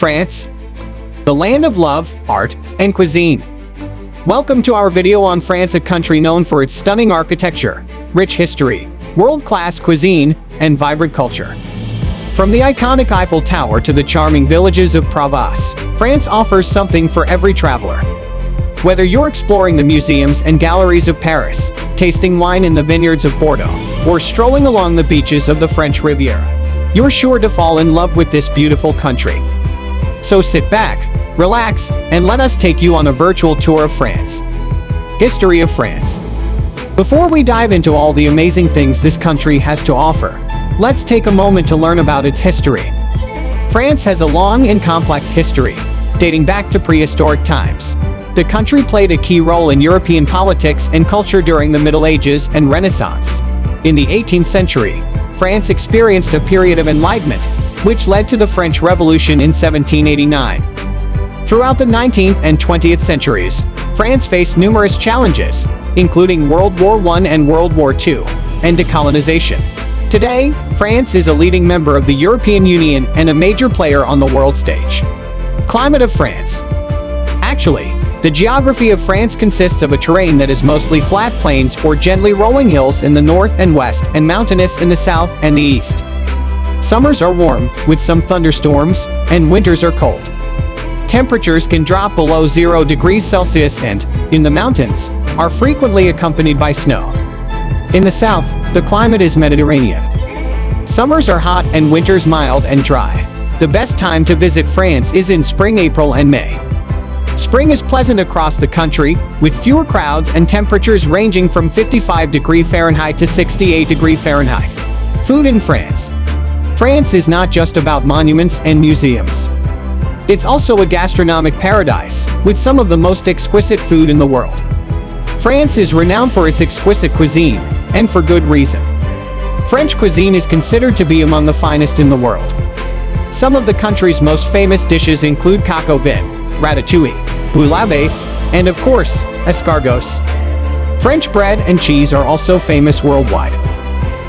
France, the land of love, art, and cuisine. Welcome to our video on France, a country known for its stunning architecture, rich history, world-class cuisine, and vibrant culture. From the iconic Eiffel Tower to the charming villages of Provence, France offers something for every traveler. Whether you're exploring the museums and galleries of Paris, tasting wine in the vineyards of Bordeaux, or strolling along the beaches of the French Riviera, you're sure to fall in love with this beautiful country. So sit back, relax, and let us take you on a virtual tour of France. History of France. Before we dive into all the amazing things this country has to offer, let's take a moment to learn about its history. France has a long and complex history, dating back to prehistoric times. The country played a key role in European politics and culture during the Middle Ages and Renaissance. In the 18th century, France experienced a period of enlightenment, which led to the French Revolution in 1789. Throughout the 19th and 20th centuries, France faced numerous challenges, including World War I and World War II, and decolonization. Today, France is a leading member of the European Union and a major player on the world stage. Climate of France. Actually, the geography of France consists of a terrain that is mostly flat plains or gently rolling hills in the north and west, and mountainous in the south and the east. Summers are warm, with some thunderstorms, and winters are cold. Temperatures can drop below 0 degrees Celsius and, in the mountains, are frequently accompanied by snow. In the south, the climate is Mediterranean. Summers are hot and winters mild and dry. The best time to visit France is in spring, April and May. Spring is pleasant across the country, with fewer crowds and temperatures ranging from 55 degrees Fahrenheit to 68 degrees Fahrenheit. Food in France. France is not just about monuments and museums. It's also a gastronomic paradise, with some of the most exquisite food in the world. France is renowned for its exquisite cuisine, and for good reason. French cuisine is considered to be among the finest in the world. Some of the country's most famous dishes include coq au vin, ratatouille, bouillabaisse, and of course, escargots. French bread and cheese are also famous worldwide.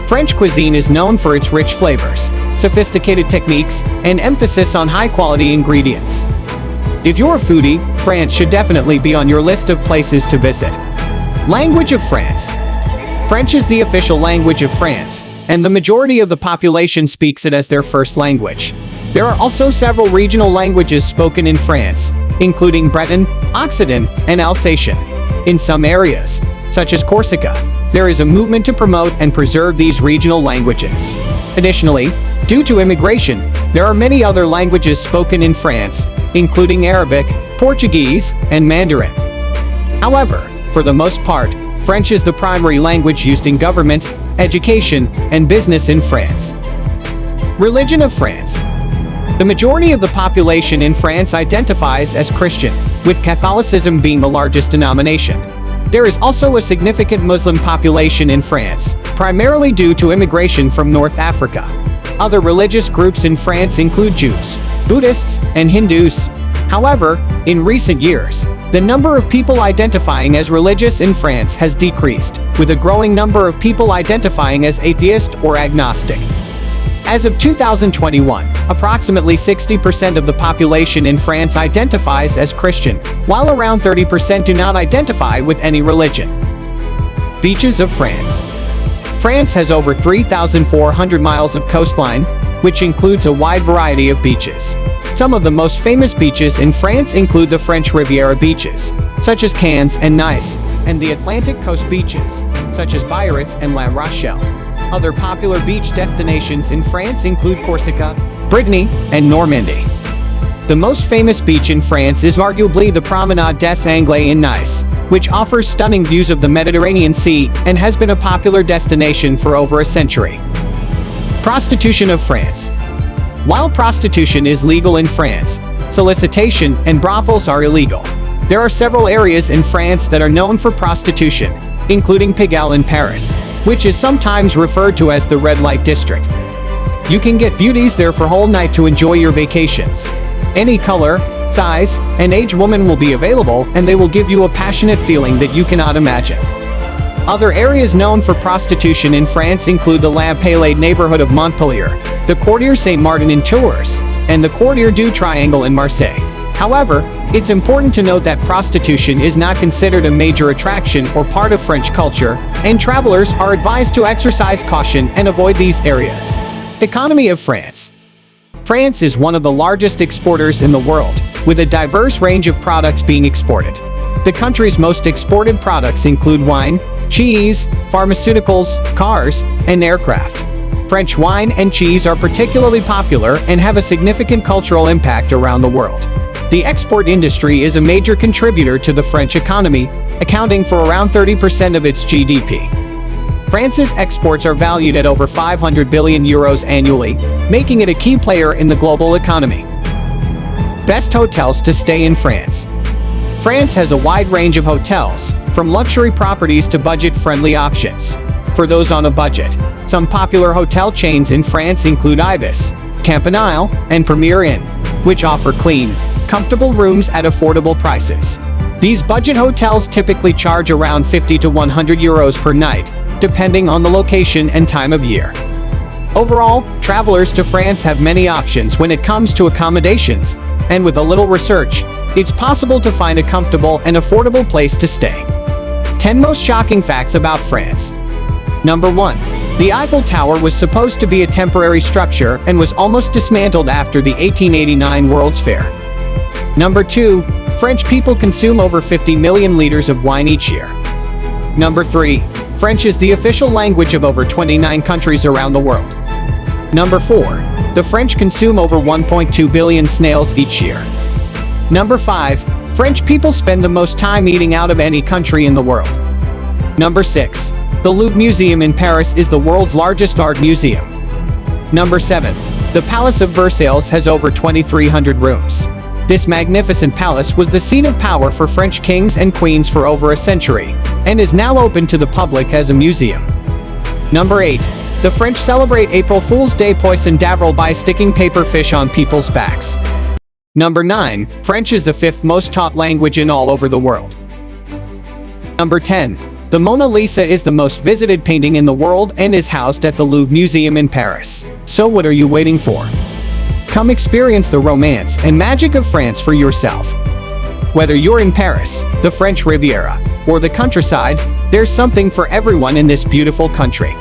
French cuisine is known for its rich flavors, sophisticated techniques, and emphasis on high-quality ingredients. If you're a foodie, France should definitely be on your list of places to visit. Language of France. French is the official language of France, and the majority of the population speaks it as their first language. There are also several regional languages spoken in France, including Breton, Occitan, and Alsatian. In some areas, such as Corsica, there is a movement to promote and preserve these regional languages. Additionally, due to immigration, there are many other languages spoken in France, including Arabic, Portuguese, and Mandarin. However, for the most part, French is the primary language used in government, education, and business in France. Religion of France. The majority of the population in France identifies as Christian, with Catholicism being the largest denomination. There is also a significant Muslim population in France, primarily due to immigration from North Africa. Other religious groups in France include Jews, Buddhists, and Hindus. However, in recent years, the number of people identifying as religious in France has decreased, with a growing number of people identifying as atheist or agnostic. As of 2021, approximately 60% of the population in France identifies as Christian, while around 30% do not identify with any religion. Beaches of France. France has over 3,400 miles of coastline, which includes a wide variety of beaches. Some of the most famous beaches in France include the French Riviera beaches, such as Cannes and Nice, and the Atlantic coast beaches, such as Biarritz and La Rochelle. Other popular beach destinations in France include Corsica, Brittany, and Normandy. The most famous beach in France is arguably the Promenade des Anglais in Nice, which offers stunning views of the Mediterranean Sea and has been a popular destination for over a century. Prostitution of France. While prostitution is legal in France, solicitation and brothels are illegal. There are several areas in France that are known for prostitution, including Pigalle in Paris, which is sometimes referred to as the red light district. You can get beauties there for whole night to enjoy your vacations. Any color, size, and age woman will be available, and they will give you a passionate feeling that you cannot imagine. Other areas known for prostitution in France include the La Palade neighborhood of Montpellier, the Quartier Saint-Martin in Tours, and the Quartier du Triangle in Marseille. However, it's important to note that prostitution is not considered a major attraction or part of French culture, and travelers are advised to exercise caution and avoid these areas. Economy of France. France is one of the largest exporters in the world, with a diverse range of products being exported. The country's most exported products include wine, cheese, pharmaceuticals, cars, and aircraft. French wine and cheese are particularly popular and have a significant cultural impact around the world. The export industry is a major contributor to the French economy, accounting for around 30% of its GDP. France's exports are valued at over 500 billion euros annually, making it a key player in the global economy. Best hotels to stay in France. France has a wide range of hotels, from luxury properties to budget-friendly options. For those on a budget, some popular hotel chains in France include Ibis, Campanile, and Premier Inn, which offer clean, comfortable rooms at affordable prices. These budget hotels typically charge around 50 to 100 euros per night, depending on the location and time of year. Overall, travelers to France have many options when it comes to accommodations, and with a little research, it's possible to find a comfortable and affordable place to stay. 10 most shocking facts about France. Number 1. The Eiffel Tower was supposed to be a temporary structure and was almost dismantled after the 1889 World's Fair. Number 2. French people consume over 50 million liters of wine each year. Number 3. French is the official language of over 29 countries around the world. Number 4. The French consume over 1.2 billion snails each year. Number 5. French people spend the most time eating out of any country in the world. Number 6. The Louvre Museum in Paris is the world's largest art museum. Number 7. The Palace of Versailles has over 2,300 rooms. This magnificent palace was the seat of power for French kings and queens for over a century, and is now open to the public as a museum. Number 8. The French celebrate April Fool's Day poisson d'avril by sticking paper fish on people's backs. Number 9. French is the 5th most taught language in all over the world. Number 10. The Mona Lisa is the most visited painting in the world and is housed at the Louvre Museum in Paris. So what are you waiting for? Come experience the romance and magic of France for yourself. Whether you're in Paris, the French Riviera, or the countryside, there's something for everyone in this beautiful country.